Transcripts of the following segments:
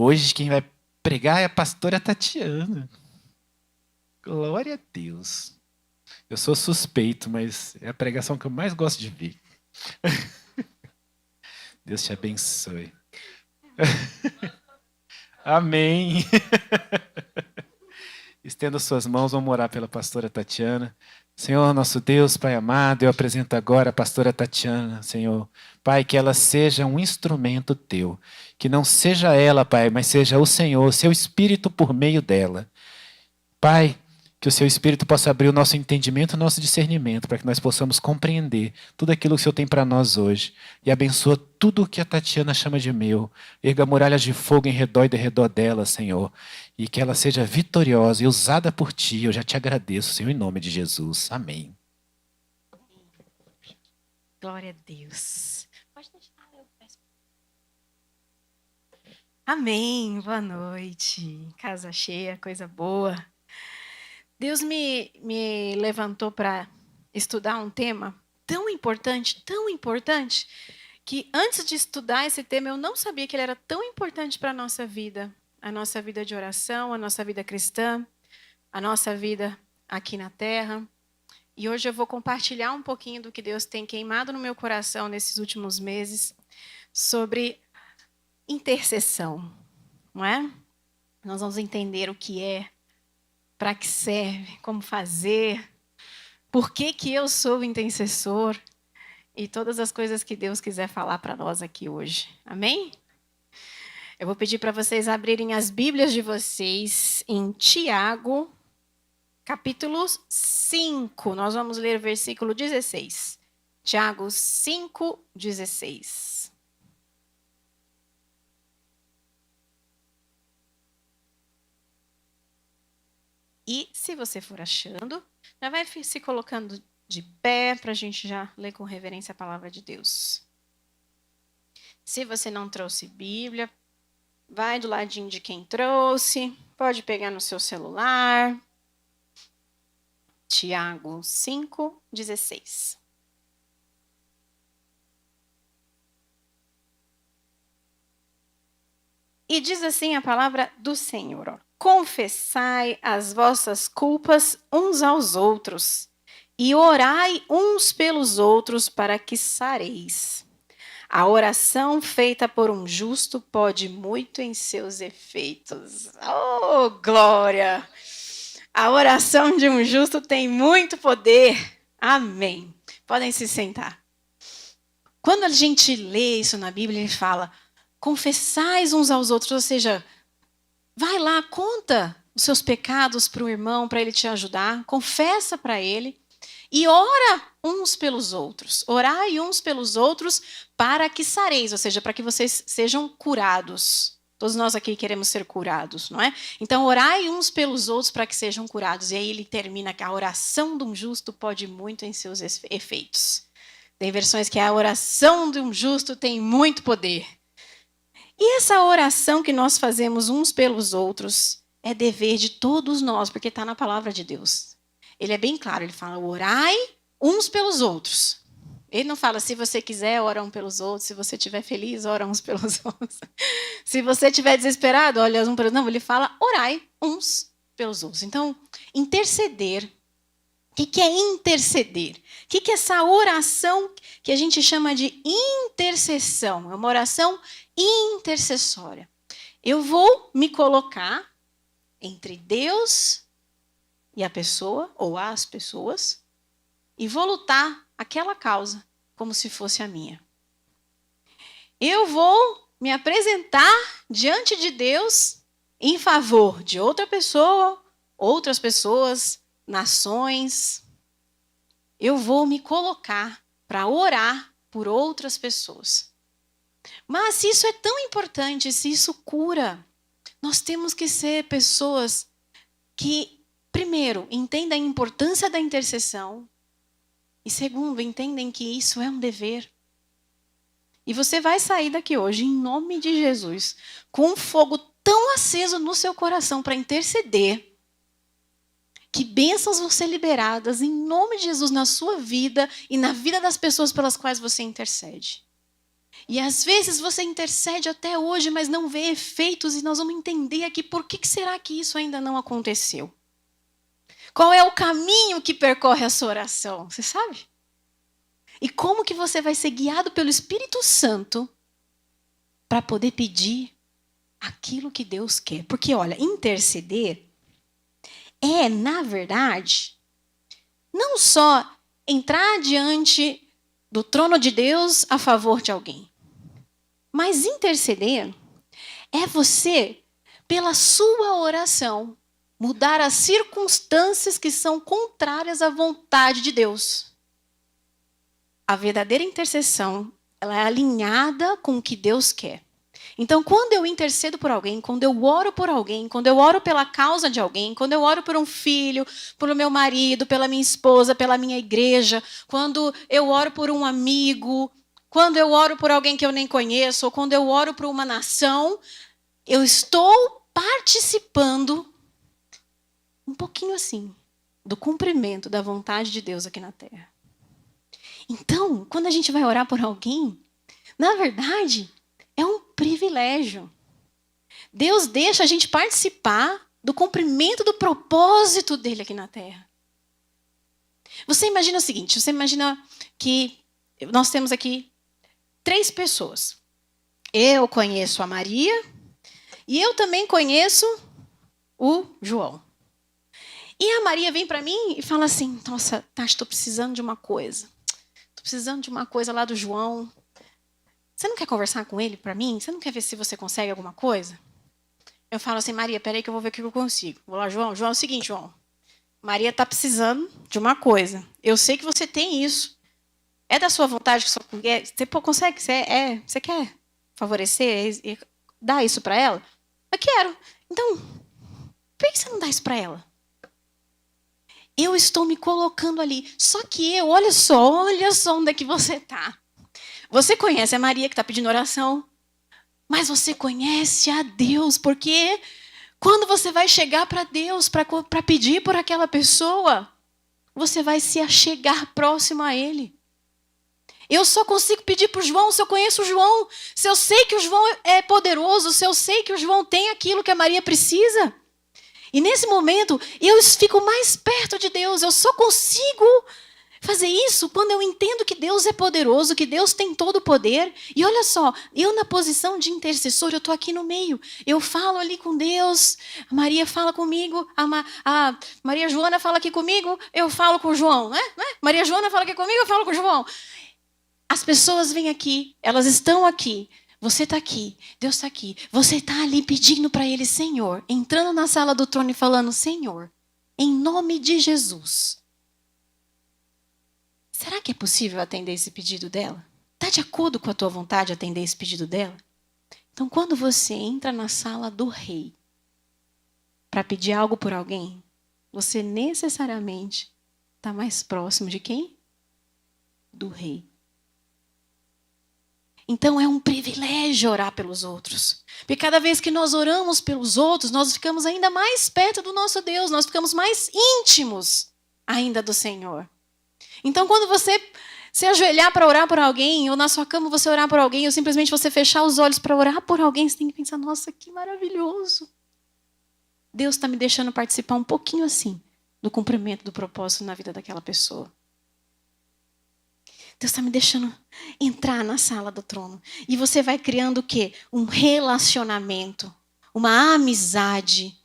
Hoje quem vai pregar é a pastora Tatiana. Glória a Deus. Eu sou suspeito, mas é a pregação que eu mais gosto de ver. Deus te abençoe. Amém. Estenda suas mãos, vamos orar pela pastora Tatiana. Senhor, nosso Deus, Pai amado, eu apresento agora a pastora Tatiana, Senhor. Pai, que ela seja um instrumento teu. Que não seja ela, Pai, mas seja o Senhor, o seu Espírito por meio dela. Pai, que o seu Espírito possa abrir o nosso entendimento, o nosso discernimento, para que nós possamos compreender tudo aquilo que o Senhor tem para nós hoje. E abençoa tudo o que a Tatiana chama de meu. Erga muralhas de fogo em redor e de redor dela, Senhor. E que ela seja vitoriosa e usada por Ti. Eu já te agradeço, Senhor, em nome de Jesus. Amém. Glória a Deus. Pode deixar, eu peço. Amém. Boa noite. Casa cheia, coisa boa. Deus me levantou para estudar um tema tão importante, que antes de estudar esse tema eu não sabia que ele era tão importante para a nossa vida de oração, a nossa vida cristã, a nossa vida aqui na terra. E hoje eu vou compartilhar um pouquinho do que Deus tem queimado no meu coração nesses últimos meses sobre intercessão, não é? Nós vamos entender o que é, para que serve, como fazer, por que eu sou o intercessor e todas as coisas que Deus quiser falar para nós aqui hoje. Amém? Eu vou pedir para vocês abrirem as Bíblias de vocês em Tiago, capítulo 5. Nós vamos ler o versículo 16. Tiago 5, 16. E, se você for achando, já vai se colocando de pé para a gente já ler com reverência a palavra de Deus. Se você não trouxe Bíblia, vai do ladinho de quem trouxe, pode pegar no seu celular. Tiago 5, 16. E diz assim a palavra do Senhor, ó. Confessai as vossas culpas uns aos outros, e orai uns pelos outros para que sareis. A oração feita por um justo pode muito em seus efeitos. Oh, glória! A oração de um justo tem muito poder. Amém. Podem se sentar. Quando a gente lê isso na Bíblia, ele fala, confessais uns aos outros, ou seja, vai lá, conta os seus pecados para o irmão, para ele te ajudar, confessa para ele e ora uns pelos outros. Orai uns pelos outros para que sareis, ou seja, para que vocês sejam curados. Todos nós aqui queremos ser curados, não é? Então, orai uns pelos outros para que sejam curados. E aí ele termina que a oração de um justo pode muito em seus efeitos. Tem versões que a oração de um justo tem muito poder. E essa oração que nós fazemos uns pelos outros é dever de todos nós, porque está na palavra de Deus. Ele é bem claro, ele fala, orai uns pelos outros. Ele não fala, se você quiser, ora um pelos outros, se você estiver feliz, ora uns pelos outros. Se você estiver desesperado, olha um pelos outros. Não, ele fala, orai uns pelos outros. Então, interceder. O que é interceder? O que é essa oração que a gente chama de intercessão? É uma oração intercessória. Eu vou me colocar entre Deus e a pessoa, ou as pessoas, e vou lutar aquela causa como se fosse a minha. Eu vou me apresentar diante de Deus em favor de outra pessoa, outras pessoas, nações. Eu vou me colocar para orar por outras pessoas. Mas se isso é tão importante, se isso cura, nós temos que ser pessoas que, primeiro, entendem a importância da intercessão e, segundo, entendem que isso é um dever. E você vai sair daqui hoje, em nome de Jesus, com um fogo tão aceso no seu coração para interceder, que bênçãos vão ser liberadas em nome de Jesus na sua vida e na vida das pessoas pelas quais você intercede. E às vezes você intercede até hoje, mas não vê efeitos, e nós vamos entender aqui por que será que isso ainda não aconteceu. Qual é o caminho que percorre a sua oração? Você sabe? E como que você vai ser guiado pelo Espírito Santo para poder pedir aquilo que Deus quer? Porque, olha, interceder é, na verdade, não só entrar diante do trono de Deus a favor de alguém. Mas interceder é você, pela sua oração, mudar as circunstâncias que são contrárias à vontade de Deus. A verdadeira intercessão, ela é alinhada com o que Deus quer. Então, quando eu intercedo por alguém, quando eu oro por alguém, quando eu oro pela causa de alguém, quando eu oro por um filho, pelo meu marido, pela minha esposa, pela minha igreja, quando eu oro por um amigo, quando eu oro por alguém que eu nem conheço, ou quando eu oro por uma nação, eu estou participando um pouquinho assim do cumprimento da vontade de Deus aqui na terra. Então, quando a gente vai orar por alguém, na verdade, é um privilégio. Deus deixa a gente participar do cumprimento do propósito dele aqui na terra. Você imagina o seguinte, você imagina que nós temos aqui 3 pessoas. Eu conheço a Maria e eu também conheço o João. E a Maria vem para mim e fala assim, nossa, Tati, estou precisando de uma coisa. Estou precisando de uma coisa lá do João. Você não quer conversar com ele para mim? Você não quer ver se você consegue alguma coisa? Eu falo assim, Maria, peraí que eu vou ver o que eu consigo. Vou lá, João. João, é o seguinte, João. Maria está precisando de uma coisa. Eu sei que você tem isso. É da sua vontade que você consegue? Você quer favorecer e dar isso para ela? Eu quero. Então, por que você não dá isso para ela? Eu estou me colocando ali. Só que olha só onde é que você está. Você conhece a Maria que está pedindo oração, mas você conhece a Deus, porque quando você vai chegar para Deus para pedir por aquela pessoa, você vai se achegar próximo a Ele. Eu só consigo pedir para o João se eu conheço o João, se eu sei que o João é poderoso, se eu sei que o João tem aquilo que a Maria precisa. E nesse momento, eu fico mais perto de Deus, eu só consigo fazer isso quando eu entendo que Deus é poderoso, que Deus tem todo o poder. E olha só, eu na posição de intercessor, eu estou aqui no meio. Eu falo ali com Deus, a Maria fala comigo, a Maria Joana fala aqui comigo, eu falo com o João, né? Maria Joana fala aqui comigo, eu falo com o João. As pessoas vêm aqui, elas estão aqui. Você está aqui, Deus está aqui. Você está ali pedindo para Ele, Senhor, entrando na sala do trono e falando, Senhor, em nome de Jesus, será que é possível atender esse pedido dela? Está de acordo com a tua vontade atender esse pedido dela? Então, quando você entra na sala do rei para pedir algo por alguém, você necessariamente está mais próximo de quem? Do rei. Então, é um privilégio orar pelos outros. Porque cada vez que nós oramos pelos outros, nós ficamos ainda mais perto do nosso Deus, nós ficamos mais íntimos ainda do Senhor. Então, quando você se ajoelhar para orar por alguém, ou na sua cama você orar por alguém, ou simplesmente você fechar os olhos para orar por alguém, você tem que pensar, nossa, que maravilhoso. Deus está me deixando participar um pouquinho assim do cumprimento do propósito na vida daquela pessoa. Deus está me deixando entrar na sala do trono. E você vai criando o quê? Um relacionamento, uma amizade.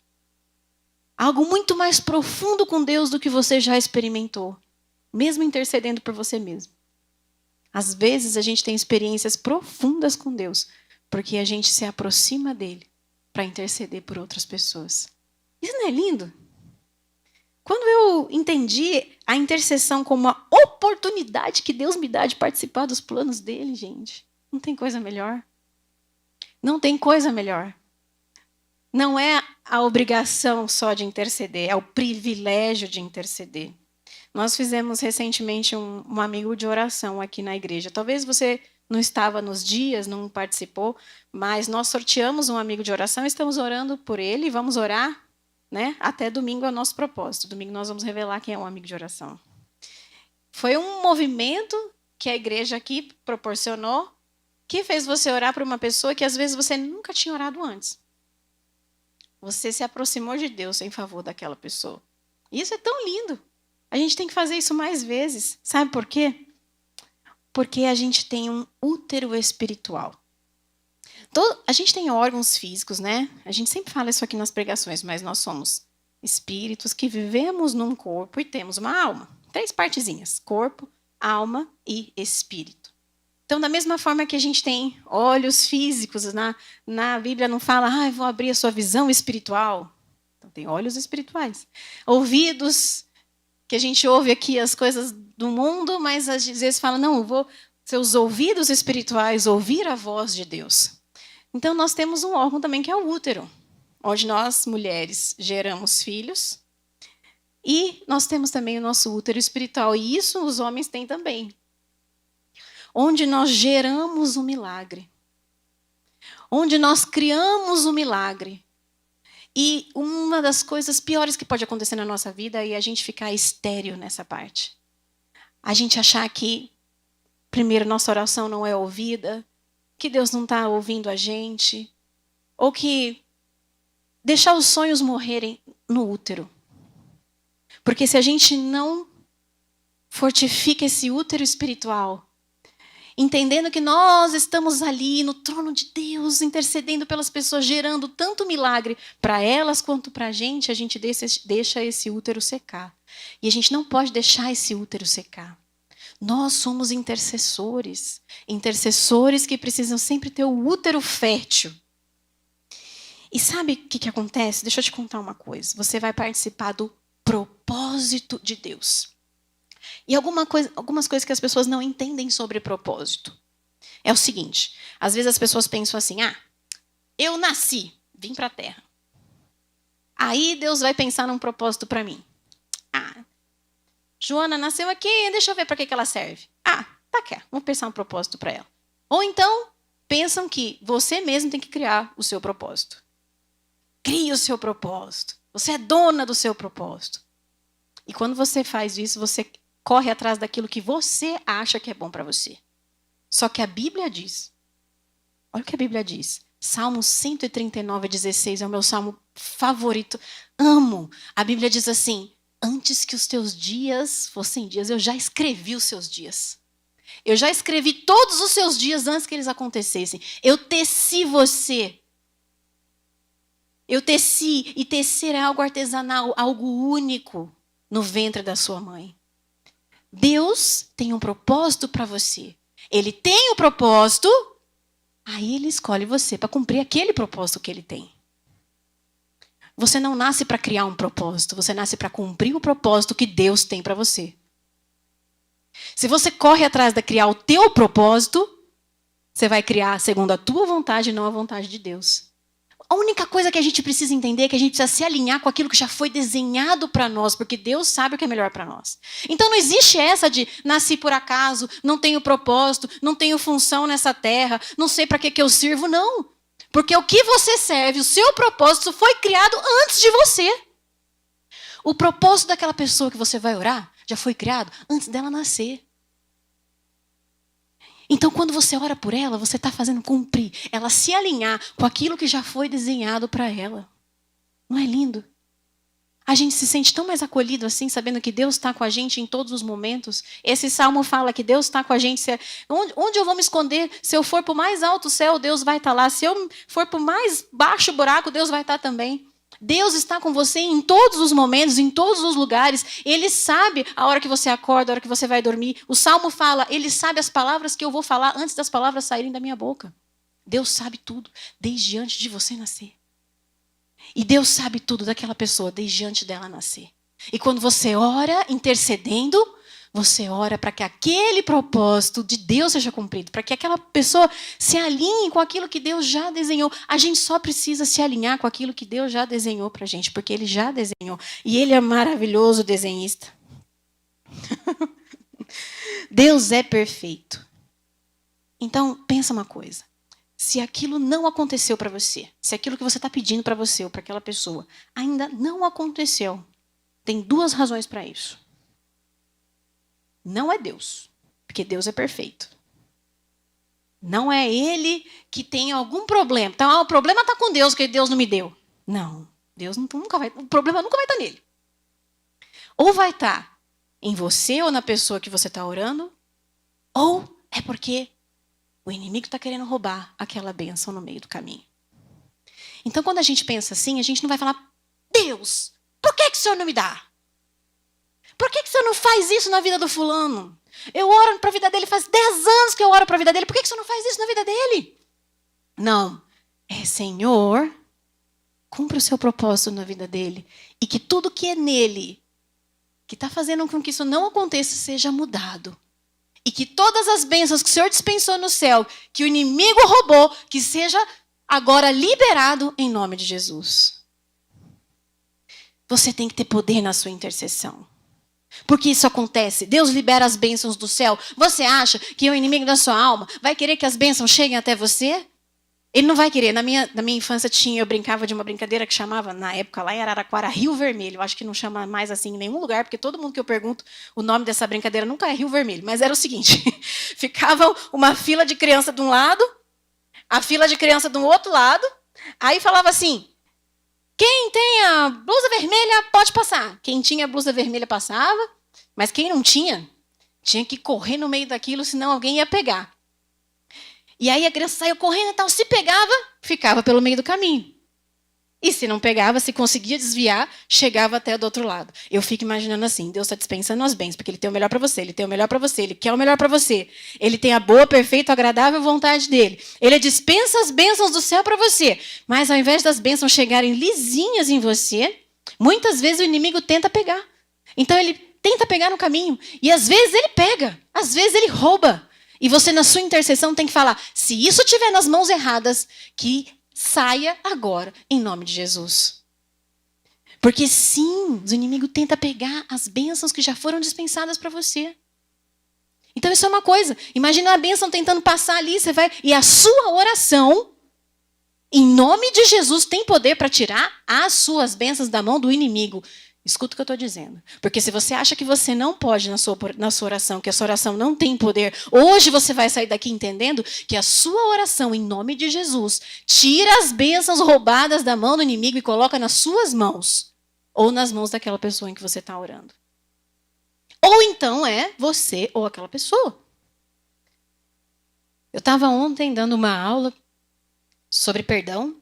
Algo muito mais profundo com Deus do que você já experimentou. Mesmo intercedendo por você mesmo. Às vezes a gente tem experiências profundas com Deus, porque a gente se aproxima dele para interceder por outras pessoas. Isso não é lindo? Quando eu entendi a intercessão como uma oportunidade que Deus me dá de participar dos planos dele, gente, não tem coisa melhor. Não tem coisa melhor. Não é a obrigação só de interceder, é o privilégio de interceder. Nós fizemos recentemente um amigo de oração aqui na igreja. Talvez você não estava nos dias, não participou, mas nós sorteamos um amigo de oração e estamos orando por ele. Vamos orar, né? Até domingo é o nosso propósito. Domingo nós vamos revelar quem é um amigo de oração. Foi um movimento que a igreja aqui proporcionou que fez você orar por uma pessoa que às vezes você nunca tinha orado antes? Você se aproximou de Deus em favor daquela pessoa. Isso é tão lindo. A gente tem que fazer isso mais vezes. Sabe por quê? Porque a gente tem um útero espiritual. A gente tem órgãos físicos, né? A gente sempre fala isso aqui nas pregações, mas nós somos espíritos que vivemos num corpo e temos uma alma. 3 partezinhas: corpo, alma e espírito. Então, da mesma forma que a gente tem olhos físicos, na Bíblia não fala, vou abrir a sua visão espiritual. Então, tem olhos espirituais. Ouvidos, que a gente ouve aqui as coisas do mundo, mas às vezes fala, não, vou seus ouvidos espirituais ouvir a voz de Deus. Então, nós temos um órgão também que é o útero, onde nós, mulheres, geramos filhos. E nós temos também o nosso útero espiritual, e isso os homens têm também. Onde nós geramos o milagre. Onde nós criamos o milagre. E uma das coisas piores que pode acontecer na nossa vida é a gente ficar estéril nessa parte. A gente achar que, primeiro, nossa oração não é ouvida, que Deus não está ouvindo a gente, ou que deixar os sonhos morrerem no útero. Porque se a gente não fortifica esse útero espiritual, entendendo que nós estamos ali no trono de Deus, intercedendo pelas pessoas, gerando tanto milagre para elas quanto para a gente deixa esse útero secar. E a gente não pode deixar esse útero secar. Nós somos intercessores. Intercessores que precisam sempre ter o útero fértil. E sabe o que acontece? Deixa eu te contar uma coisa. Você vai participar do propósito de Deus. E algumas coisas que as pessoas não entendem sobre propósito. É o seguinte, às vezes as pessoas pensam assim, eu nasci, vim para a Terra. Aí Deus vai pensar num propósito para mim. Joana nasceu aqui, deixa eu ver para que ela serve. Tá aqui, vamos pensar um propósito para ela. Ou então, pensam que você mesmo tem que criar o seu propósito. Crie o seu propósito. Você é dona do seu propósito. E quando você faz isso, você corre atrás daquilo que você acha que é bom para você. Só que a Bíblia diz, olha o que a Bíblia diz. Salmo 139:16 é o meu salmo favorito. Amo. A Bíblia diz assim, antes que os teus dias fossem dias, eu já escrevi os seus dias. Eu já escrevi todos os seus dias antes que eles acontecessem. Eu teci você. Eu teci, e tecer é algo artesanal, algo único no ventre da sua mãe. Deus tem um propósito para você. Ele tem um propósito, aí ele escolhe você para cumprir aquele propósito que ele tem. Você não nasce para criar um propósito, você nasce para cumprir o propósito que Deus tem para você. Se você corre atrás de criar o teu propósito, você vai criar segundo a tua vontade e não a vontade de Deus. A única coisa que a gente precisa entender é que a gente precisa se alinhar com aquilo que já foi desenhado para nós, porque Deus sabe o que é melhor para nós. Então não existe essa de nasci por acaso, não tenho propósito, não tenho função nessa terra, não sei para que eu sirvo, não. Porque o que você serve, o seu propósito foi criado antes de você. O propósito daquela pessoa que você vai orar já foi criado antes dela nascer. Então, quando você ora por ela, você está fazendo cumprir, ela se alinhar com aquilo que já foi desenhado para ela. Não é lindo? A gente se sente tão mais acolhido assim, sabendo que Deus está com a gente em todos os momentos. Esse salmo fala que Deus está com a gente. Onde eu vou me esconder? Se eu for para o mais alto céu, Deus vai estar lá. Se eu for para o mais baixo buraco, Deus vai estar também. Deus está com você em todos os momentos, em todos os lugares. Ele sabe a hora que você acorda, a hora que você vai dormir. O Salmo fala, ele sabe as palavras que eu vou falar antes das palavras saírem da minha boca. Deus sabe tudo, desde antes de você nascer. E Deus sabe tudo daquela pessoa, desde antes dela nascer. E quando você ora, intercedendo, você ora para que aquele propósito de Deus seja cumprido, para que aquela pessoa se alinhe com aquilo que Deus já desenhou. A gente só precisa se alinhar com aquilo que Deus já desenhou para a gente, porque Ele já desenhou. E Ele é maravilhoso desenhista. Deus é perfeito. Então, pensa uma coisa. Se aquilo não aconteceu para você, se aquilo que você está pedindo para você ou para aquela pessoa ainda não aconteceu, tem 2 razões para isso. Não é Deus, porque Deus é perfeito. Não é ele que tem algum problema. Então, o problema está com Deus, que Deus não me deu. Não, Deus nunca vai. O problema nunca vai estar nele. Ou vai estar em você ou na pessoa que você está orando, ou é porque o inimigo está querendo roubar aquela bênção no meio do caminho. Então, quando a gente pensa assim, a gente não vai falar: Deus, por que o Senhor não me dá? Por que o Senhor não faz isso na vida do fulano? Eu oro para a vida dele, faz 10 anos que eu oro para a vida dele. Por que o Senhor não faz isso na vida dele? Não. É: Senhor, cumpra o seu propósito na vida dele. E que tudo que é nele, que está fazendo com que isso não aconteça, seja mudado. E que todas as bênçãos que o Senhor dispensou no céu, que o inimigo roubou, que seja agora liberado em nome de Jesus. Você tem que ter poder na sua intercessão. Porque isso acontece. Deus libera as bênçãos do céu. Você acha que o inimigo da sua alma vai querer que as bênçãos cheguem até você? Ele não vai querer. Na minha infância eu brincava de uma brincadeira que chamava, na época lá em Araraquara, Rio Vermelho. Eu acho que não chama mais assim em nenhum lugar, porque todo mundo que eu pergunto o nome dessa brincadeira nunca é Rio Vermelho. Mas era o seguinte: ficava uma fila de criança de um lado, a fila de criança do outro lado, aí falava assim: quem tem a blusa vermelha pode passar. Quem tinha a blusa vermelha passava, mas quem não tinha, tinha que correr no meio daquilo, senão alguém ia pegar. E aí a criança saiu correndo e tal. Se pegava, ficava pelo meio do caminho. E se não pegava, se conseguia desviar, chegava até do outro lado. Eu fico imaginando assim: Deus está dispensando as bênçãos, porque Ele tem o melhor para você, Ele tem o melhor para você, Ele quer o melhor para você. Ele tem a boa, perfeita, agradável vontade dEle. Ele dispensa as bênçãos do céu para você. Mas ao invés das bênçãos chegarem lisinhas em você, muitas vezes o inimigo tenta pegar. Então ele tenta pegar no caminho. E às vezes ele pega, às vezes ele rouba. E você, na sua intercessão, tem que falar: se isso estiver nas mãos erradas, que saia agora, em nome de Jesus. Porque sim, o inimigo tenta pegar as bênçãos que já foram dispensadas para você. Então isso é uma coisa. Imagina a bênção tentando passar ali, você vai... E a sua oração, em nome de Jesus, tem poder para tirar as suas bênçãos da mão do inimigo. Escuta o que eu estou dizendo. Porque se você acha que você não pode na sua oração, que a sua oração não tem poder, hoje você vai sair daqui entendendo que a sua oração, em nome de Jesus, tira as bênçãos roubadas da mão do inimigo e coloca nas suas mãos. Ou nas mãos daquela pessoa em que você está orando. Ou então é você ou aquela pessoa. Eu estava ontem dando uma aula sobre perdão.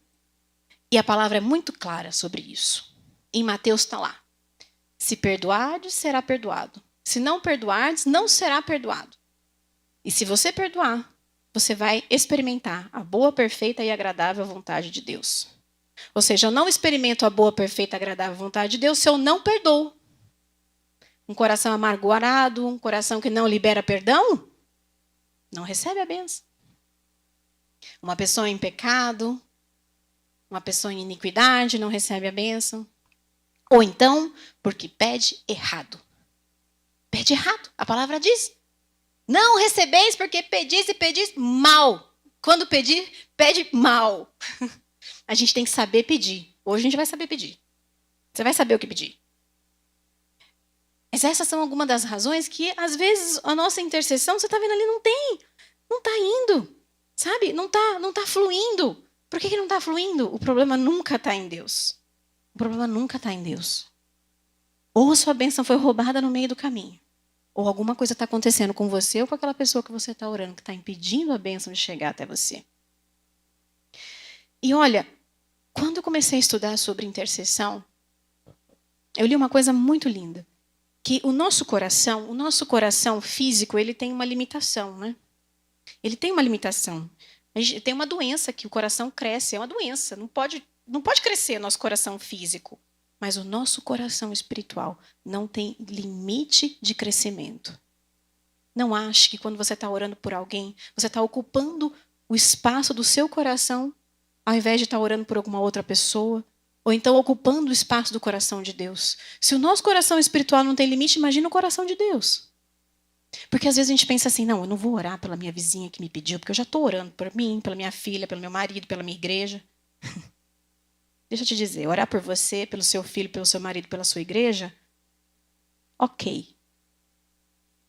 E a palavra é muito clara sobre isso. Em Mateus está lá: se perdoardes, será perdoado. Se não perdoardes, não será perdoado. E se você perdoar, você vai experimentar a boa, perfeita e agradável vontade de Deus. Ou seja, eu não experimento a boa, perfeita e agradável vontade de Deus se eu não perdoo. Um coração amargurado, um coração que não libera perdão, não recebe a bênção. Uma pessoa em pecado, uma pessoa em iniquidade, não recebe a bênção. Ou então, porque pede errado. Pede errado. A palavra diz: não recebeis porque pedis e pedis mal. Quando pedir, pede mal. A gente tem que saber pedir. Hoje a gente vai saber pedir. Você vai saber o que pedir. Mas essas são algumas das razões que, às vezes, a nossa intercessão, você está vendo ali, não está indo. Sabe? Não tá fluindo. Por que não está fluindo? O problema nunca está em Deus. O problema nunca está em Deus. Ou a sua bênção foi roubada no meio do caminho. Ou alguma coisa está acontecendo com você ou com aquela pessoa que você está orando, que está impedindo a bênção de chegar até você. E olha, quando eu comecei a estudar sobre intercessão, eu li uma coisa muito linda. Que o nosso coração físico, ele tem uma limitação, né? Ele tem uma limitação. A gente tem uma doença que o coração cresce, é uma doença. Não pode crescer nosso coração físico. Mas o nosso coração espiritual não tem limite de crescimento. Não ache que quando você está orando por alguém, você está ocupando o espaço do seu coração, ao invés de estar orando por alguma outra pessoa, ou então ocupando o espaço do coração de Deus. Se o nosso coração espiritual não tem limite, imagina o coração de Deus. Porque às vezes a gente pensa assim: não, eu não vou orar pela minha vizinha que me pediu, porque eu já estou orando por mim, pela minha filha, pelo meu marido, pela minha igreja. Deixa eu te dizer, orar por você, pelo seu filho, pelo seu marido, pela sua igreja, ok.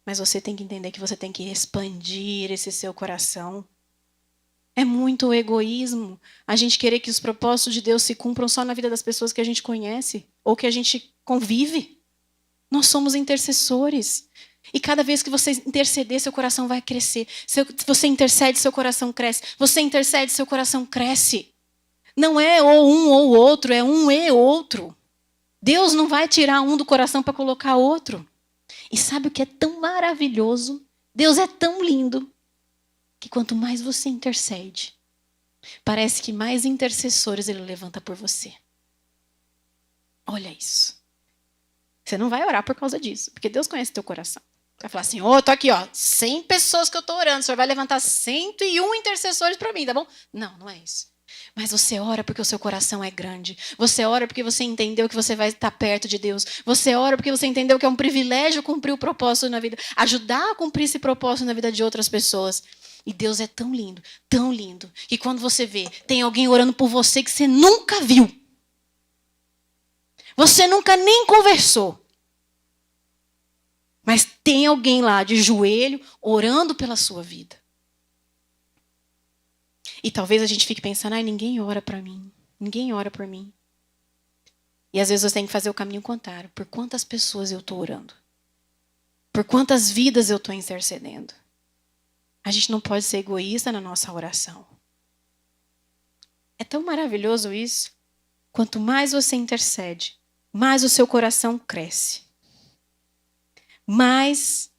Mas você tem que entender que você tem que expandir esse seu coração É muito egoísmo a gente querer que os propósitos de Deus se cumpram só na vida das pessoas que a gente conhece ou que a gente convive. Nós somos intercessores. E cada vez que você interceder, seu coração vai crescer. Se você intercede, seu coração cresce. Você intercede, seu coração cresce. Não é ou um ou outro, é um e outro. Deus não vai tirar um do coração para colocar outro. E sabe o que é tão maravilhoso? Deus é tão lindo que quanto mais você intercede, parece que mais intercessores Ele levanta por você. Olha isso. Você não vai orar por causa disso, porque Deus conhece teu coração. Vai falar assim, tô aqui, 100 pessoas que eu tô orando, o Senhor vai levantar 101 intercessores para mim, tá bom? Não, não é isso. Mas você ora porque o seu coração é grande. Você ora porque você entendeu que você vai estar perto de Deus. Você ora porque você entendeu que é um privilégio cumprir o propósito na vida, ajudar a cumprir esse propósito na vida de outras pessoas. E Deus é tão lindo, que quando você vê, tem alguém orando por você que você nunca viu. Você nunca nem conversou. Mas tem alguém lá de joelho orando pela sua vida. E talvez a gente fique pensando, ninguém ora para mim. Ninguém ora por mim. E às vezes você tem que fazer o caminho contrário. Por quantas pessoas eu estou orando? Por quantas vidas eu estou intercedendo? A gente não pode ser egoísta na nossa oração. É tão maravilhoso isso. Quanto mais você intercede, mais o seu coração cresce. Mais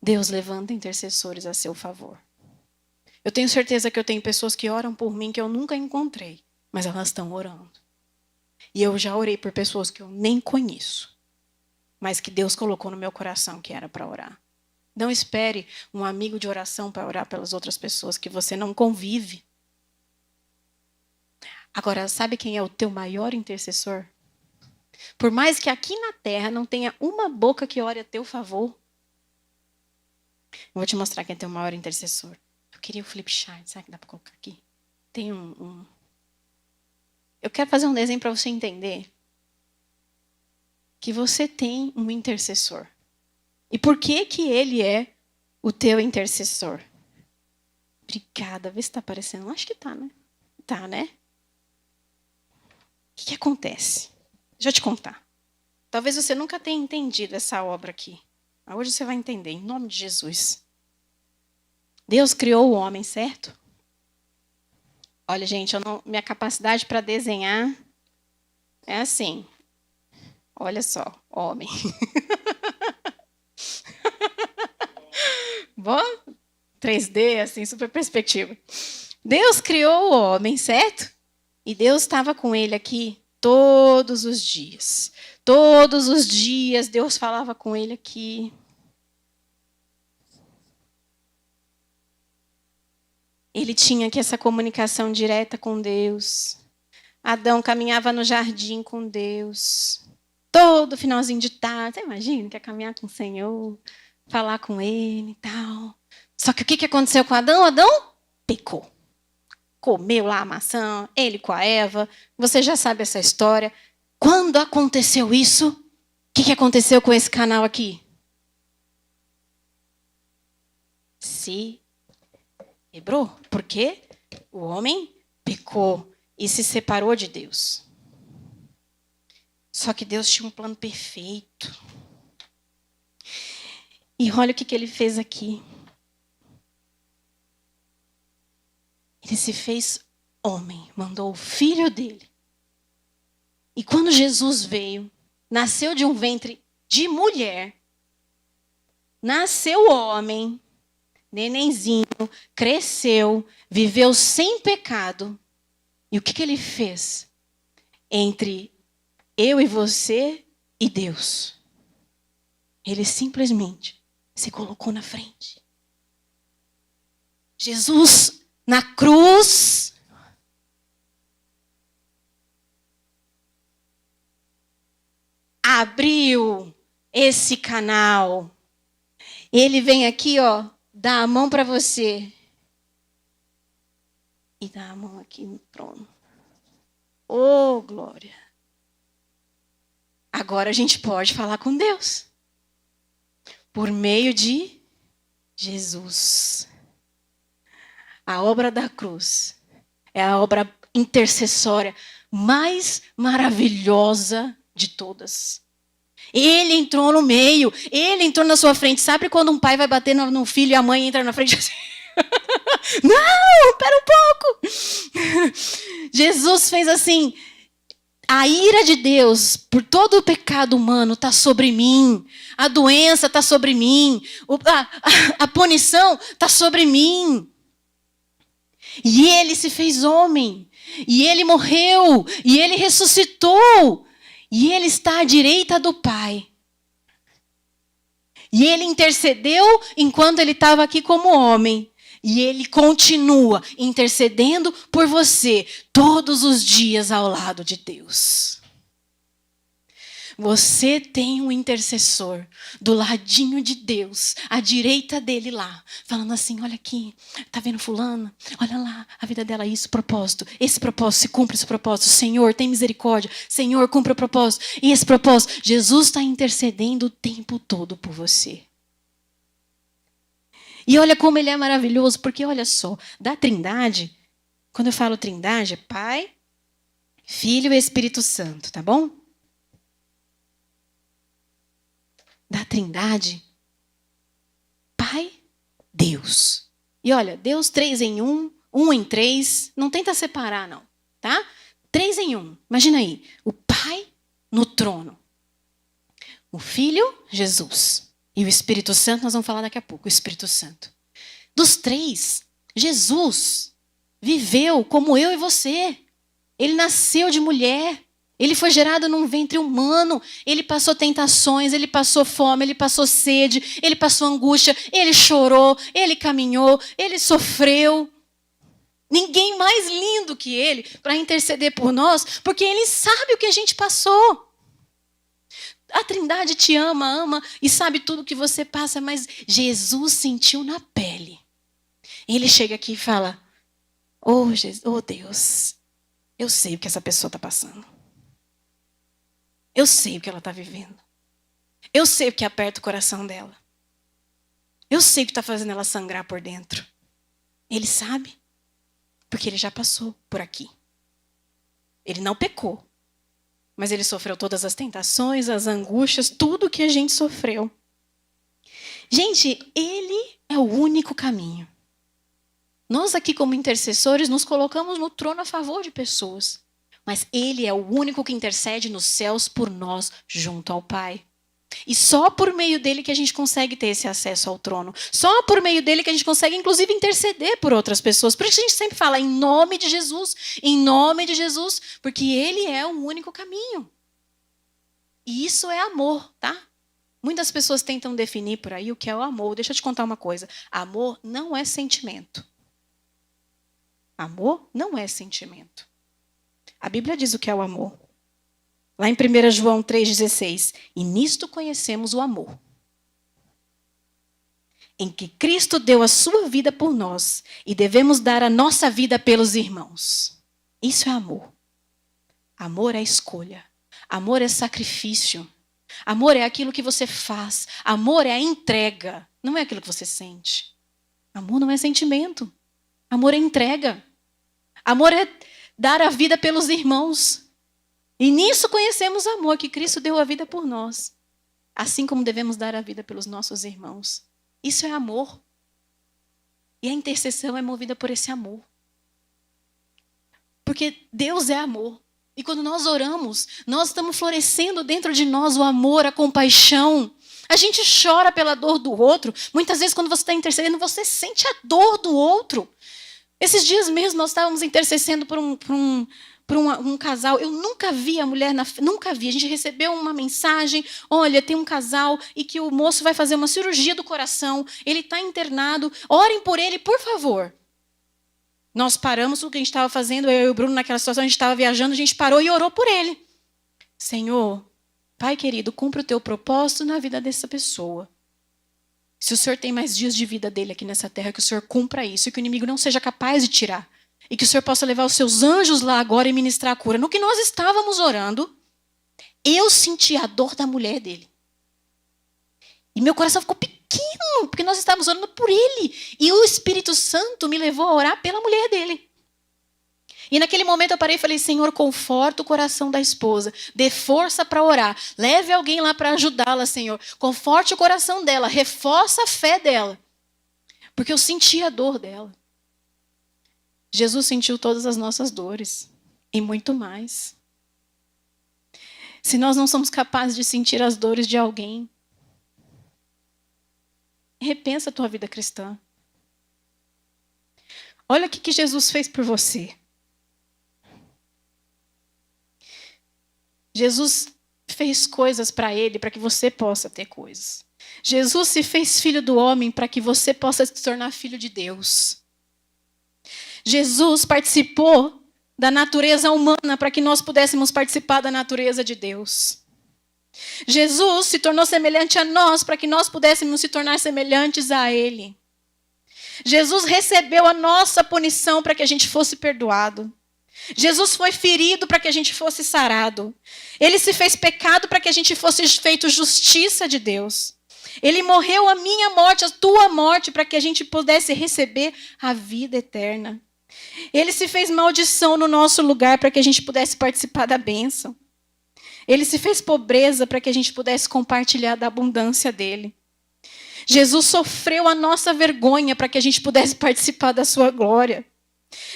Deus levanta intercessores a seu favor. Eu tenho certeza que eu tenho pessoas que oram por mim que eu nunca encontrei, mas elas estão orando. E eu já orei por pessoas que eu nem conheço, mas que Deus colocou no meu coração que era para orar. Não espere um amigo de oração para orar pelas outras pessoas que você não convive. Agora, sabe quem é o teu maior intercessor? Por mais que aqui na terra não tenha uma boca que ore a teu favor, eu vou te mostrar quem é teu maior intercessor. Eu queria o flip chart, sabe que dá para colocar aqui? Tem Eu quero fazer um desenho para você entender que você tem um intercessor. E por que que ele é o teu intercessor? Obrigada. Vê se está aparecendo. Acho que está, né? Tá, né? O que acontece? Deixa eu te contar. Talvez você nunca tenha entendido essa obra aqui. Mas hoje você vai entender, em nome de Jesus. Deus criou o homem, certo? Olha, gente, minha capacidade para desenhar é assim. Olha só, homem. Bom? 3D, assim, super perspectiva. Deus criou o homem, certo? E Deus estava com ele aqui todos os dias. Todos os dias Deus falava com ele aqui. Ele tinha aqui essa comunicação direta com Deus. Adão caminhava no jardim com Deus. Todo finalzinho de tarde. Você imagina que é caminhar com o Senhor, falar com Ele e tal. Só que o que aconteceu com Adão? Adão pecou. Comeu lá a maçã, ele com a Eva. Você já sabe essa história. Quando aconteceu isso, o que aconteceu com esse canal aqui? Se quebrou. Por quê? O homem pecou e se separou de Deus. Só que Deus tinha um plano perfeito. E olha o que ele fez aqui. Ele se fez homem, mandou o filho dele. E quando Jesus veio, nasceu de um ventre de mulher, nasceu homem, nenenzinho, cresceu, viveu sem pecado. E o que ele fez? Entre eu e você e Deus. Ele simplesmente se colocou na frente. Jesus, na cruz, abriu esse canal. Ele vem aqui, dá a mão para você. E dá a mão aqui no trono. Oh, glória. Agora a gente pode falar com Deus. Por meio de Jesus. A obra da cruz é a obra intercessória mais maravilhosa de todas. Ele entrou no meio, ele entrou na sua frente. Sabe quando um pai vai bater no filho e a mãe entra na frente assim? Não, pera um pouco. Jesus fez assim: a ira de Deus por todo o pecado humano está sobre mim. A doença está sobre mim. A punição está sobre mim. E ele se fez homem. E ele morreu. E ele ressuscitou. E ele está à direita do Pai. E ele intercedeu enquanto ele estava aqui como homem. E ele continua intercedendo por você todos os dias ao lado de Deus. Você tem um intercessor do ladinho de Deus, à direita dele lá, falando assim: olha aqui, tá vendo fulana? Olha lá, a vida dela é isso, propósito. Esse propósito, se cumpre esse propósito. Senhor, tem misericórdia. Senhor, cumpre o propósito. E esse propósito, Jesus está intercedendo o tempo todo por você. E olha como ele é maravilhoso, porque olha só, da Trindade, quando eu falo Trindade, é Pai, Filho e Espírito Santo, tá bom? Da Trindade, Pai, Deus. E olha, Deus 3 em 1, 1 em 3, não tenta separar não, tá? 3 em 1, imagina aí, o Pai no trono, o Filho, Jesus, e o Espírito Santo, nós vamos falar daqui a pouco, o Espírito Santo. Dos 3, Jesus viveu como eu e você. Ele nasceu de mulher. Ele foi gerado num ventre humano. Ele passou tentações, ele passou fome, ele passou sede, ele passou angústia, ele chorou, ele caminhou, ele sofreu. Ninguém mais lindo que ele para interceder por nós, porque ele sabe o que a gente passou. A Trindade te ama e sabe tudo que você passa, mas Jesus sentiu na pele. Ele chega aqui e fala: oh Deus, eu sei o que essa pessoa está passando. Eu sei o que ela está vivendo. Eu sei o que aperta o coração dela. Eu sei o que está fazendo ela sangrar por dentro. Ele sabe, porque ele já passou por aqui. Ele não pecou, mas ele sofreu todas as tentações, as angústias, tudo que a gente sofreu. Gente, ele é o único caminho. Nós aqui como intercessores nos colocamos no trono a favor de pessoas. Mas ele é o único que intercede nos céus por nós junto ao Pai. E só por meio dele que a gente consegue ter esse acesso ao trono. Só por meio dele que a gente consegue, inclusive, interceder por outras pessoas. Por isso a gente sempre fala em nome de Jesus. Em nome de Jesus. Porque ele é o único caminho. E isso é amor, tá? Muitas pessoas tentam definir por aí o que é o amor. Deixa eu te contar uma coisa. Amor não é sentimento. Amor não é sentimento. A Bíblia diz o que é o amor. Lá em 1 João 3,16. E nisto conhecemos o amor. Em que Cristo deu a sua vida por nós. E devemos dar a nossa vida pelos irmãos. Isso é amor. Amor é escolha. Amor é sacrifício. Amor é aquilo que você faz. Amor é a entrega. Não é aquilo que você sente. Amor não é sentimento. Amor é entrega. Amor é dar a vida pelos irmãos. E nisso conhecemos o amor, que Cristo deu a vida por nós. Assim como devemos dar a vida pelos nossos irmãos. Isso é amor. E a intercessão é movida por esse amor. Porque Deus é amor. E quando nós oramos, nós estamos florescendo dentro de nós o amor, a compaixão. A gente chora pela dor do outro. Muitas vezes quando você está intercedendo, você sente a dor do outro. Esses dias mesmo nós estávamos intercedendo por um casal. Eu nunca vi a mulher, nunca vi. A gente recebeu uma mensagem: olha, tem um casal e que o moço vai fazer uma cirurgia do coração. Ele está internado. Orem por ele, por favor. Nós paramos o que a gente estava fazendo. Eu e o Bruno, naquela situação, a gente estava viajando. A gente parou e orou por ele. Senhor, Pai querido, cumpre o teu propósito na vida dessa pessoa. Se o Senhor tem mais dias de vida dele aqui nessa terra, que o Senhor cumpra isso e que o inimigo não seja capaz de tirar. E que o Senhor possa levar os seus anjos lá agora e ministrar a cura. No que nós estávamos orando, eu senti a dor da mulher dele. E meu coração ficou pequeno, porque nós estávamos orando por ele. E o Espírito Santo me levou a orar pela mulher dele. E naquele momento eu parei e falei, Senhor, conforta o coração da esposa. Dê força para orar. Leve alguém lá para ajudá-la, Senhor. Conforte o coração dela. Reforça a fé dela. Porque eu senti a dor dela. Jesus sentiu todas as nossas dores. E muito mais. Se nós não somos capazes de sentir as dores de alguém, repensa a tua vida cristã. Olha o que Jesus fez por você. Jesus fez coisas para ele, para que você possa ter coisas. Jesus se fez filho do homem para que você possa se tornar filho de Deus. Jesus participou da natureza humana para que nós pudéssemos participar da natureza de Deus. Jesus se tornou semelhante a nós para que nós pudéssemos se tornar semelhantes a Ele. Jesus recebeu a nossa punição para que a gente fosse perdoado. Jesus foi ferido para que a gente fosse sarado. Ele se fez pecado para que a gente fosse feito justiça de Deus. Ele morreu a minha morte, a tua morte, para que a gente pudesse receber a vida eterna. Ele se fez maldição no nosso lugar para que a gente pudesse participar da bênção. Ele se fez pobreza para que a gente pudesse compartilhar da abundância dele. Jesus sofreu a nossa vergonha para que a gente pudesse participar da sua glória.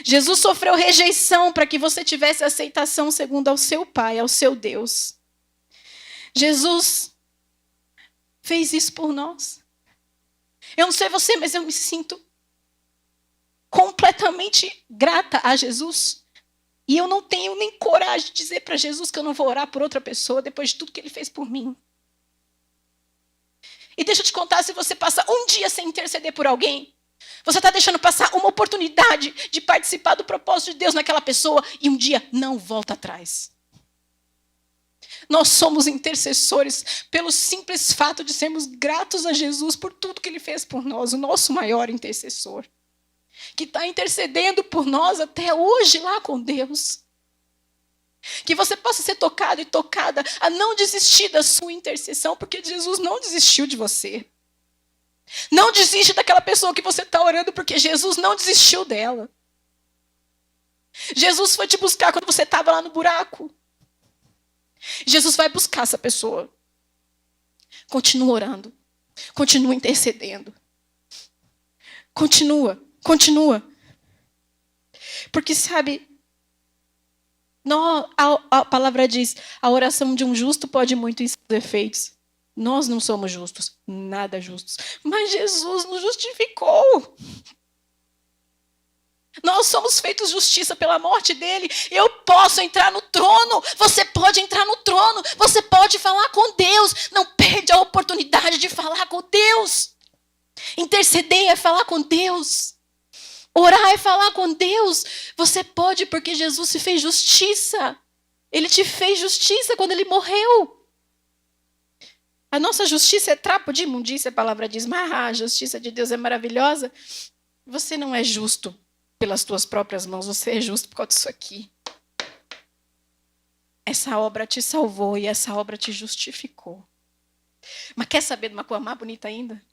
Jesus sofreu rejeição para que você tivesse aceitação segundo ao seu Pai, ao seu Deus. Jesus fez isso por nós. Eu não sei você, mas eu me sinto completamente grata a Jesus. E eu não tenho nem coragem de dizer para Jesus que eu não vou orar por outra pessoa depois de tudo que ele fez por mim. E deixa eu te contar, se você passa um dia sem interceder por alguém, você está deixando passar uma oportunidade de participar do propósito de Deus naquela pessoa e um dia não volta atrás. Nós somos intercessores pelo simples fato de sermos gratos a Jesus por tudo que ele fez por nós, o nosso maior intercessor, que está intercedendo por nós até hoje lá com Deus. Que você possa ser tocado e tocada a não desistir da sua intercessão, porque Jesus não desistiu de você. Não desiste daquela pessoa que você está orando, porque Jesus não desistiu dela. Jesus foi te buscar quando você estava lá no buraco. Jesus vai buscar essa pessoa. Continua orando. Continua intercedendo. Continua. Porque sabe, a palavra diz, a oração de um justo pode muito em seus efeitos. Nós não somos justos, nada justos. Mas Jesus nos justificou. Nós somos feitos justiça pela morte dele. Eu posso entrar no trono. Você pode entrar no trono. Você pode falar com Deus. Não perde a oportunidade de falar com Deus. Interceder é falar com Deus. Orar é falar com Deus. Você pode, porque Jesus se fez justiça. Ele te fez justiça quando ele morreu. A nossa justiça é trapo de imundícia, a palavra diz, mas a justiça de Deus é maravilhosa. Você não é justo pelas tuas próprias mãos, você é justo por causa disso aqui. Essa obra te salvou e essa obra te justificou. Mas quer saber de uma coisa mais bonita ainda?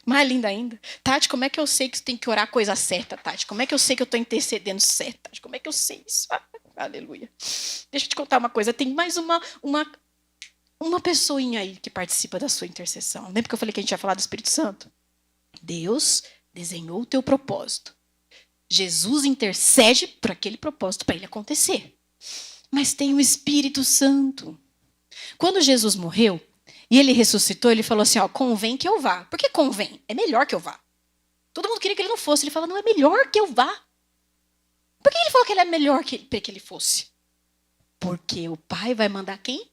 Mais linda ainda? Tati, como é que eu sei que você tem que orar a coisa certa, Tati? Como é que eu sei que eu estou intercedendo certo, Tati? Como é que eu sei isso? Aleluia. Deixa eu te contar uma coisa. Tem mais uma pessoinha aí que participa da sua intercessão. Lembra que eu falei que a gente ia falar do Espírito Santo? Deus desenhou o teu propósito. Jesus intercede por aquele propósito para ele acontecer. Mas tem o Espírito Santo. Quando Jesus morreu e ele ressuscitou, ele falou assim, convém que eu vá. Por que convém? É melhor que eu vá. Todo mundo queria que ele não fosse. Ele falou, não, é melhor que eu vá. Por que ele falou que ele é melhor que ele fosse? Porque o Pai vai mandar quem?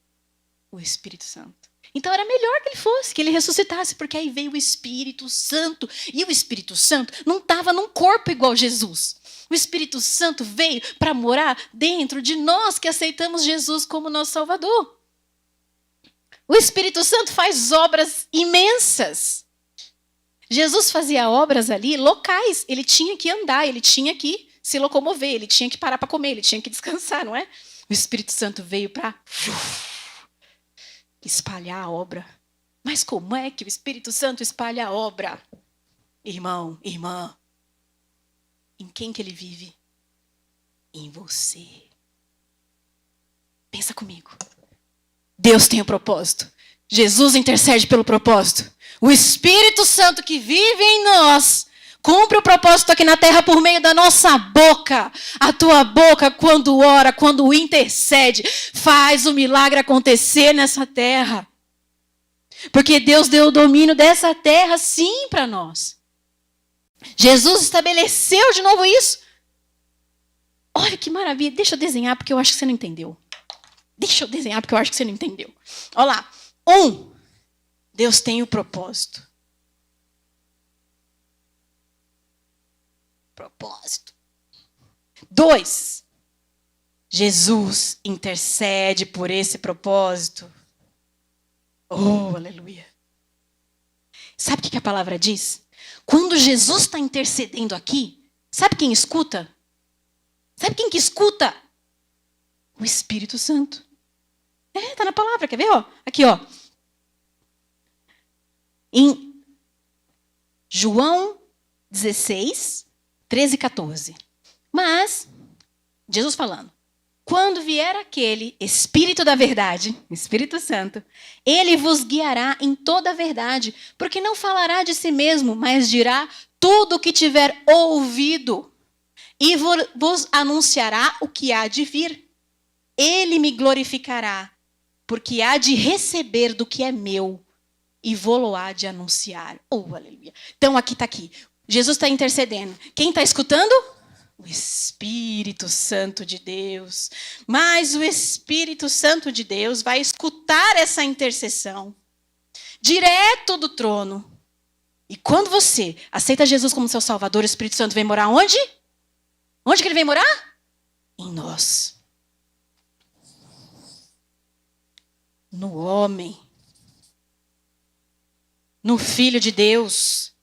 O Espírito Santo. Então era melhor que ele fosse, que ele ressuscitasse, porque aí veio o Espírito Santo. E o Espírito Santo não estava num corpo igual Jesus. O Espírito Santo veio para morar dentro de nós que aceitamos Jesus como nosso Salvador. O Espírito Santo faz obras imensas. Jesus fazia obras ali locais. Ele tinha que andar, ele tinha que se locomover, ele tinha que parar para comer, ele tinha que descansar, não é? O Espírito Santo veio para espalhar a obra Mas como é que o Espírito Santo espalha a obra? Irmão, irmã, em quem que ele vive? Em você. Pensa comigo. Deus tem o propósito. Jesus intercede pelo propósito. O Espírito Santo que vive em nós cumpre o propósito aqui na terra por meio da nossa boca. A tua boca, quando ora, quando intercede, faz o milagre acontecer nessa terra. Porque Deus deu o domínio dessa terra, sim, para nós. Jesus estabeleceu de novo isso. Olha que maravilha. Deixa eu desenhar, porque eu acho que você não entendeu. Deixa eu desenhar, porque eu acho que você não entendeu. Olha lá. 1. Deus tem o propósito. Propósito. 2. Jesus intercede por esse propósito. Oh, aleluia. Sabe o que a palavra diz? Quando Jesus está intercedendo aqui, sabe quem escuta? Sabe quem que escuta? O Espírito Santo. Está na palavra, quer ver? Ó? Aqui, ó. Em João 16, 13 e 14. Mas, Jesus falando, quando vier aquele Espírito da verdade, Espírito Santo, ele vos guiará em toda a verdade, porque não falará de si mesmo, mas dirá tudo o que tiver ouvido e vos anunciará o que há de vir. Ele me glorificará, porque há de receber do que é meu e vou-lo há de anunciar. Oh, aleluia. Então, aqui está aqui. Jesus está intercedendo. Quem está escutando? O Espírito Santo de Deus. Mas o Espírito Santo de Deus vai escutar essa intercessão direto do trono. E quando você aceita Jesus como seu Salvador, o Espírito Santo vem morar onde? Onde que ele vem morar? Em nós. No homem. No Filho de Deus.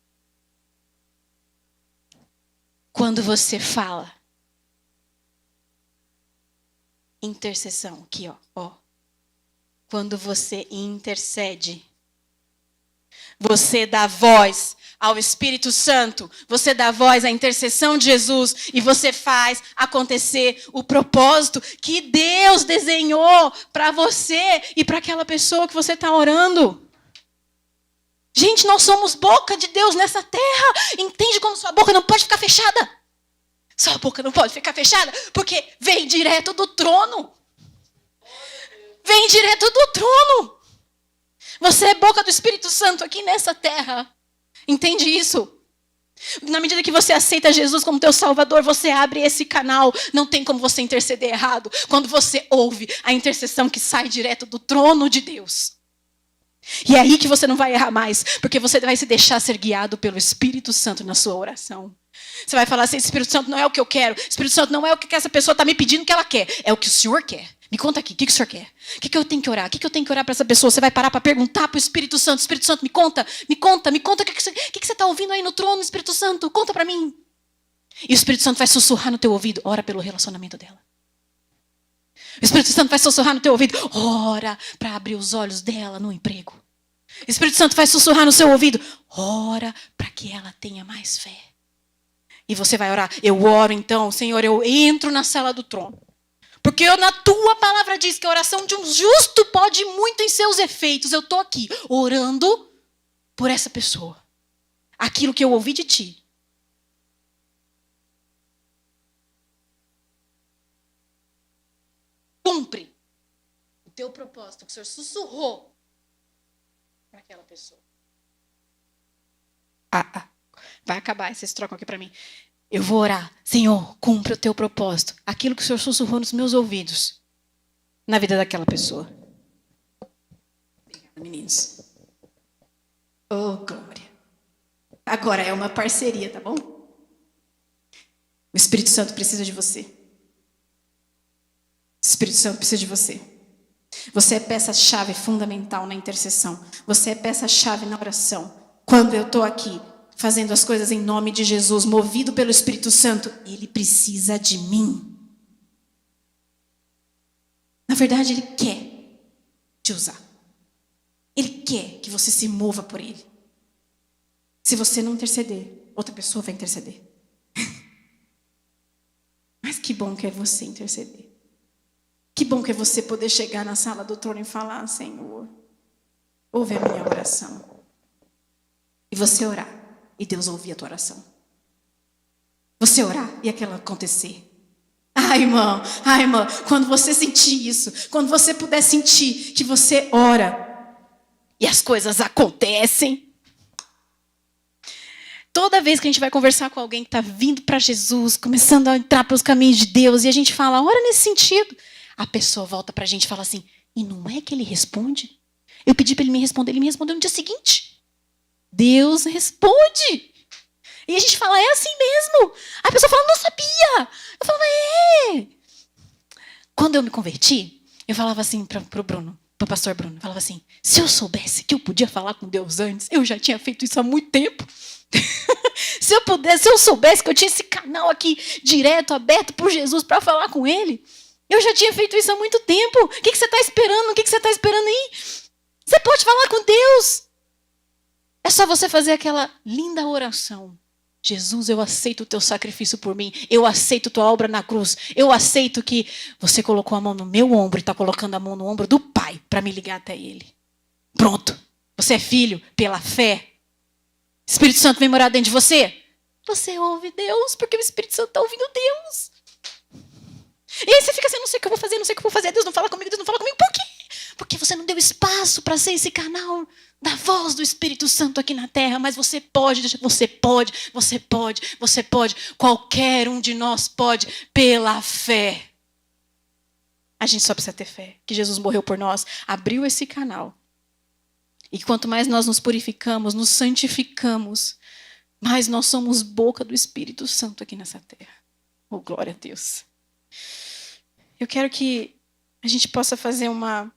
Quando você fala. Intercessão. Aqui, ó. Quando você intercede. Você dá voz ao Espírito Santo. Você dá voz à intercessão de Jesus. E você faz acontecer o propósito que Deus desenhou para você e para aquela pessoa que você está orando. Gente, nós somos boca de Deus nessa terra. Entende como sua boca não pode ficar fechada? Sua boca não pode ficar fechada porque vem direto do trono. Vem direto do trono. Você é boca do Espírito Santo aqui nessa terra. Entende isso? Na medida que você aceita Jesus como teu Salvador, você abre esse canal. Não tem como você interceder errado. Quando você ouve a intercessão que sai direto do trono de Deus. E é aí que você não vai errar mais, porque você vai se deixar ser guiado pelo Espírito Santo na sua oração. Você vai falar assim, Espírito Santo não é o que eu quero, Espírito Santo não é o que essa pessoa está me pedindo que ela quer, é o que o Senhor quer. Me conta aqui, o que o Senhor quer? O que eu tenho que orar? O que eu tenho que orar para essa pessoa? Você vai parar para perguntar para o Espírito Santo, Espírito Santo, me conta o que você está ouvindo aí no trono, Espírito Santo, conta para mim. E o Espírito Santo vai sussurrar no teu ouvido, ora pelo relacionamento dela. O Espírito Santo vai sussurrar no teu ouvido, ora para abrir os olhos dela no emprego. O Espírito Santo vai sussurrar no seu ouvido, ora para que ela tenha mais fé. E você vai orar, eu oro então, Senhor, eu entro na sala do trono. Porque na tua palavra diz que a oração de um justo pode muito em seus efeitos. Eu estou aqui orando por essa pessoa. Aquilo que eu ouvi de ti. Cumpre o teu propósito, que o Senhor sussurrou para aquela pessoa. Vai acabar, vocês trocam aqui para mim. Eu vou orar. Senhor, cumpre o teu propósito. Aquilo que o Senhor sussurrou nos meus ouvidos. Na vida daquela pessoa. Obrigada, meninos. Oh, glória. Agora é uma parceria, tá bom? O Espírito Santo precisa de você. O Espírito Santo precisa de você. Você é peça-chave fundamental na intercessão. Você é peça-chave na oração. Quando eu estou aqui fazendo as coisas em nome de Jesus, movido pelo Espírito Santo, Ele precisa de mim. Na verdade, Ele quer te usar. Ele quer que você se mova por ele. Se você não interceder, outra pessoa vai interceder. Mas que bom que é você interceder. Que bom que é você poder chegar na sala do trono e falar: Senhor, ouve a minha oração. E você orar, e Deus ouvir a tua oração. Você orar e aquilo acontecer. Irmã, quando você sentir isso, quando você puder sentir que você ora e as coisas acontecem. Toda vez que a gente vai conversar com alguém que está vindo para Jesus, começando a entrar pelos caminhos de Deus, e a gente fala, ora nesse sentido, a pessoa volta para a gente e fala assim, e não é que ele responde? Eu pedi para ele me respondeu no dia seguinte. Deus responde. E a gente fala, é assim mesmo. A pessoa fala, não sabia. Eu falava, é. Quando eu me converti, eu falava assim para o Bruno, para o pastor Bruno, eu falava assim, se eu soubesse que eu podia falar com Deus antes, eu já tinha feito isso há muito tempo. Se eu soubesse que eu tinha esse canal aqui direto, aberto por Jesus para falar com ele, eu já tinha feito isso há muito tempo. O que você está esperando? O que você está esperando aí? Você pode falar com Deus. É só você fazer aquela linda oração. Jesus, eu aceito o teu sacrifício por mim. Eu aceito tua obra na cruz. Eu aceito que você colocou a mão no meu ombro e está colocando a mão no ombro do Pai para me ligar até ele. Pronto. Você é filho pela fé. Espírito Santo vem morar dentro de você. Você ouve Deus porque o Espírito Santo está ouvindo Deus. E aí você fica assim, não sei o que eu vou fazer, não sei o que eu vou fazer. Deus não fala comigo, Deus não fala comigo. Por quê? Porque você não deu espaço para ser esse canal da voz do Espírito Santo aqui na terra. Mas você pode. Qualquer um de nós pode pela fé. A gente só precisa ter fé. Que Jesus morreu por nós, abriu esse canal. E quanto mais nós nos purificamos, nos santificamos, mais nós somos boca do Espírito Santo aqui nessa terra. Oh, glória a Deus. Eu quero que a gente possa fazer uma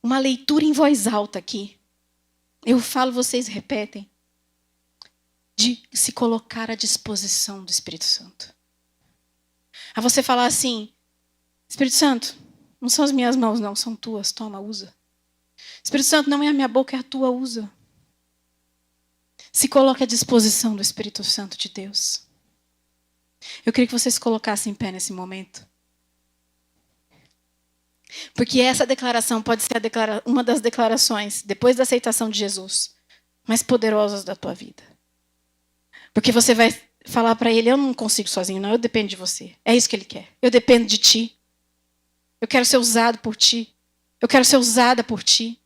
leitura em voz alta aqui. Eu falo, vocês repetem. De se colocar à disposição do Espírito Santo. A você falar assim, Espírito Santo, não são as minhas mãos, não, são tuas. Toma, usa. Espírito Santo, não é a minha boca, é a tua, usa. Se coloque à disposição do Espírito Santo de Deus. Eu queria que você se colocasse em pé nesse momento. Porque essa declaração pode ser uma das declarações, depois da aceitação de Jesus, mais poderosas da tua vida. Porque você vai falar para ele, eu não consigo sozinho, não, eu dependo de você. É isso que ele quer. Eu dependo de ti. Eu quero ser usado por ti. Eu quero ser usada por ti.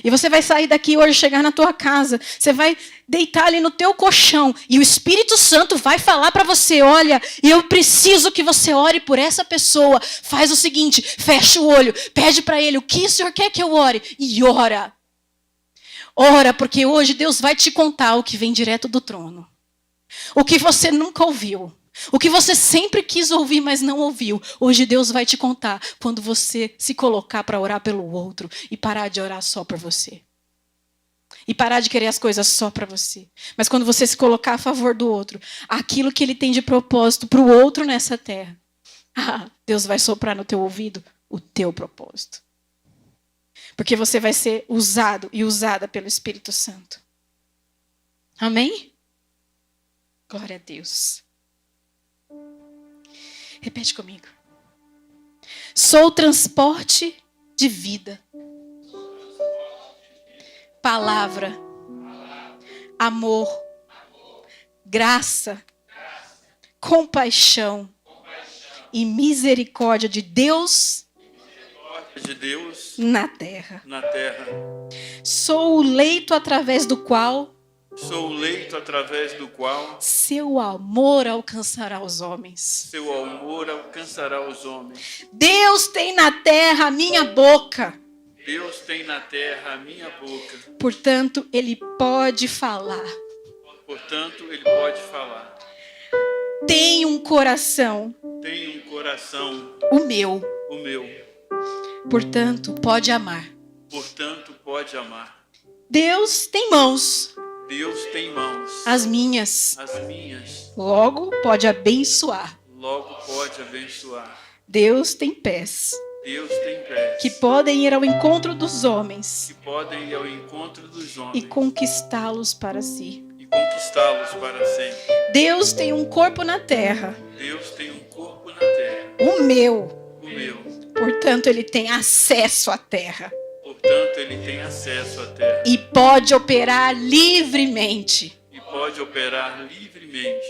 E você vai sair daqui hoje, chegar na tua casa. Você vai deitar ali no teu colchão. E o Espírito Santo vai falar para você, olha, eu preciso que você ore por essa pessoa. Faz o seguinte, fecha o olho. Pede para ele, o que o Senhor quer que eu ore? E ora. Ora, porque hoje Deus vai te contar o que vem direto do trono. O que você nunca ouviu. O que você sempre quis ouvir, mas não ouviu. Hoje Deus vai te contar quando você se colocar para orar pelo outro e parar de orar só por você. E parar de querer as coisas só para você. Mas quando você se colocar a favor do outro, aquilo que ele tem de propósito para o outro nessa terra, Deus vai soprar no teu ouvido o teu propósito. Porque você vai ser usado e usada pelo Espírito Santo. Amém? Glória a Deus. Repete comigo. Sou transporte de vida. Palavra. Amor. Graça. Compaixão. E misericórdia de Deus na terra. Sou o leito através do qual seu amor alcançará os homens. Deus tem na terra a minha boca. Portanto, ele pode falar. Tem um coração. O meu. Portanto, pode amar. Deus tem mãos. As minhas. Logo pode abençoar. Deus tem pés. Deus tem pés que podem ir ao encontro dos homens que podem ir ao encontro dos homens e conquistá-los para si. e conquistá-los para sempre. Deus tem um corpo na terra, Deus tem um corpo na terra, o meu, o meu. portanto ele tem acesso à terra Portanto, ele tem acesso à terra e pode operar livremente, e pode operar livremente,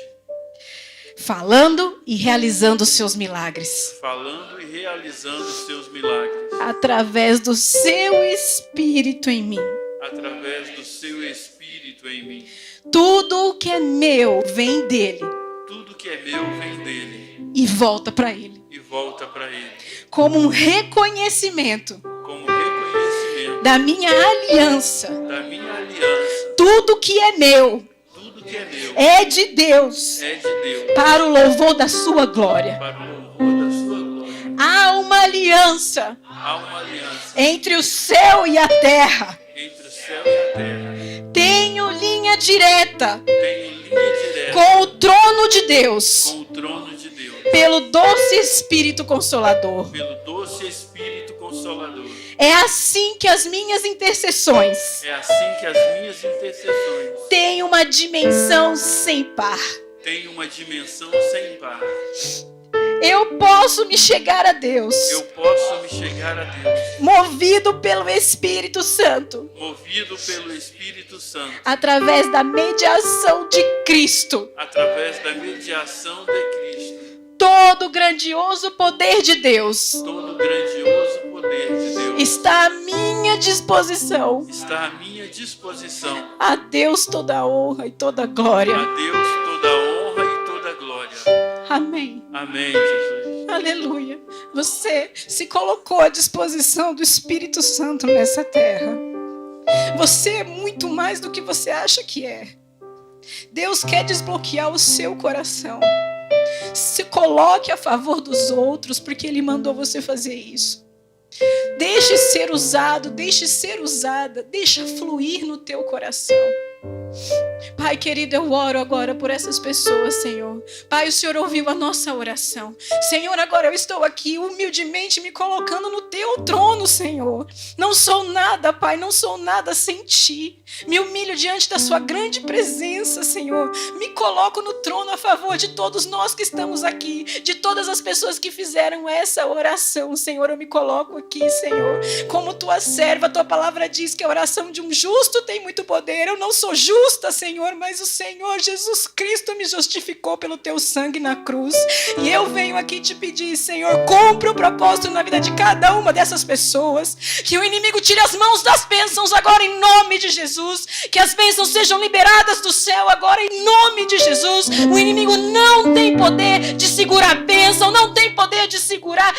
falando e realizando os seus milagres, falando e realizando os seus milagres, através do seu Espírito em mim. através do seu Espírito em mim. Tudo o que é meu vem dele Tudo que é meu vem dele e volta para ele, e volta para ele, como um reconhecimento como reconhecimento da minha aliança. da minha aliança. Tudo que é meu Tudo que é meu é de Deus, é de Deus, para o louvor da sua glória. para o louvor da sua glória. Há uma aliança Há uma aliança entre o céu e a terra. entre o céu e a terra. Tenho linha direta Tenho linha direta com o trono de Deus, com o trono de Deus, pelo doce Espírito Consolador. pelo doce Espírito Consolador. É assim que as minhas intercessões É assim que as minhas intercessões têm uma dimensão sem par. têm uma dimensão sem par. Eu posso me chegar a Deus, Eu posso me chegar a Deus, movido pelo Espírito Santo, movido pelo Espírito Santo, através da mediação de Cristo. através da mediação de Cristo. Todo o grandioso poder de Deus Todo o grandioso poder de Deus está à minha disposição. está à minha disposição. A Deus toda a honra e toda a glória. A Deus toda a honra e toda a glória. Amém. Amém, Jesus. Aleluia. Você se colocou à disposição do Espírito Santo nessa terra. Você é muito mais do que você acha que é. Deus quer desbloquear o seu coração. Se coloque a favor dos outros, porque Ele mandou você fazer isso. Deixe ser usado, deixe ser usada, deixa fluir no teu coração. Pai querido, eu oro agora por essas pessoas, Senhor. Pai, o Senhor ouviu a nossa oração. Senhor, agora eu estou aqui humildemente me colocando no teu trono, Senhor. Não sou nada, Pai, não sou nada sem ti. Me humilho diante da sua grande presença, Senhor. Me coloco no trono a favor de todos nós que estamos aqui, de todas as pessoas que fizeram essa oração, Senhor. Eu me coloco aqui, Senhor, como tua serva. Tua palavra diz que a oração de um justo tem muito poder. Eu não sou justa, Senhor, mas o Senhor Jesus Cristo me justificou pelo teu sangue na cruz. E eu venho aqui te pedir, Senhor, cumpra o propósito na vida de cada uma dessas pessoas. Que o inimigo tire as mãos das bênçãos agora em nome de Jesus. Que as bênçãos sejam liberadas do céu agora em nome de Jesus. O inimigo não tem poder de segurar a bênção, não tem poder de segurar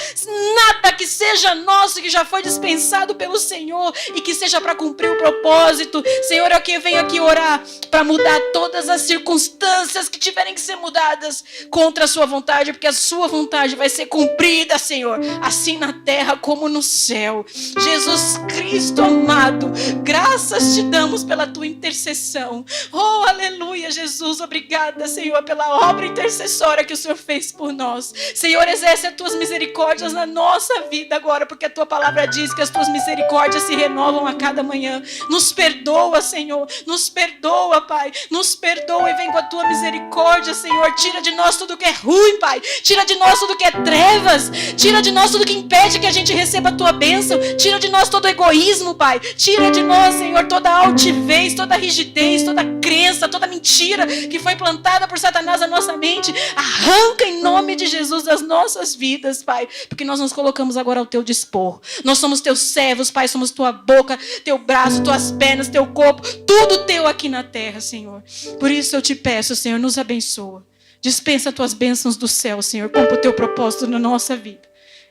nada que seja nosso, que já foi dispensado pelo Senhor e que seja para cumprir o propósito. Senhor, eu venho aqui orar para mudar todas as circunstâncias que tiverem que ser mudadas contra a sua vontade, porque a sua vontade vai ser cumprida, Senhor, assim na terra como no céu. Jesus Cristo amado, graças te damos pela tua intercessão. Oh, aleluia, Jesus, obrigada, Senhor, pela obra intercessória que o Senhor fez por nós. Senhor, exerce as tuas misericórdias na nossa vida agora, porque a tua palavra diz que as tuas misericórdias se renovam a cada manhã. Nos perdoa, Senhor, nos perdoa, Pai, nos perdoa e vem com a tua misericórdia, Senhor. Tira de nós tudo que é ruim, Pai, tira de nós tudo que é trevas, tira de nós tudo que impede que a gente receba a tua bênção, tira de nós todo o egoísmo, Pai, tira de nós, Senhor, toda a altivez, toda a rigidez, toda a crença, toda a mentira que foi plantada por Satanás na nossa mente. Arranca em nome de Jesus das nossas vidas, Pai, porque nós nos colocamos agora ao teu dispor. Nós somos teus servos, Pai, somos tua boca, teu braço, tuas pernas, teu corpo, tudo teu aqui na terra, Senhor. Por isso eu te peço, Senhor, nos abençoa. Dispensa tuas bênçãos do céu, Senhor, cumpra o teu propósito na nossa vida.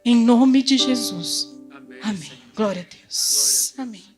Em nome de Jesus. Amém. Amém. Glória a Deus. Amém.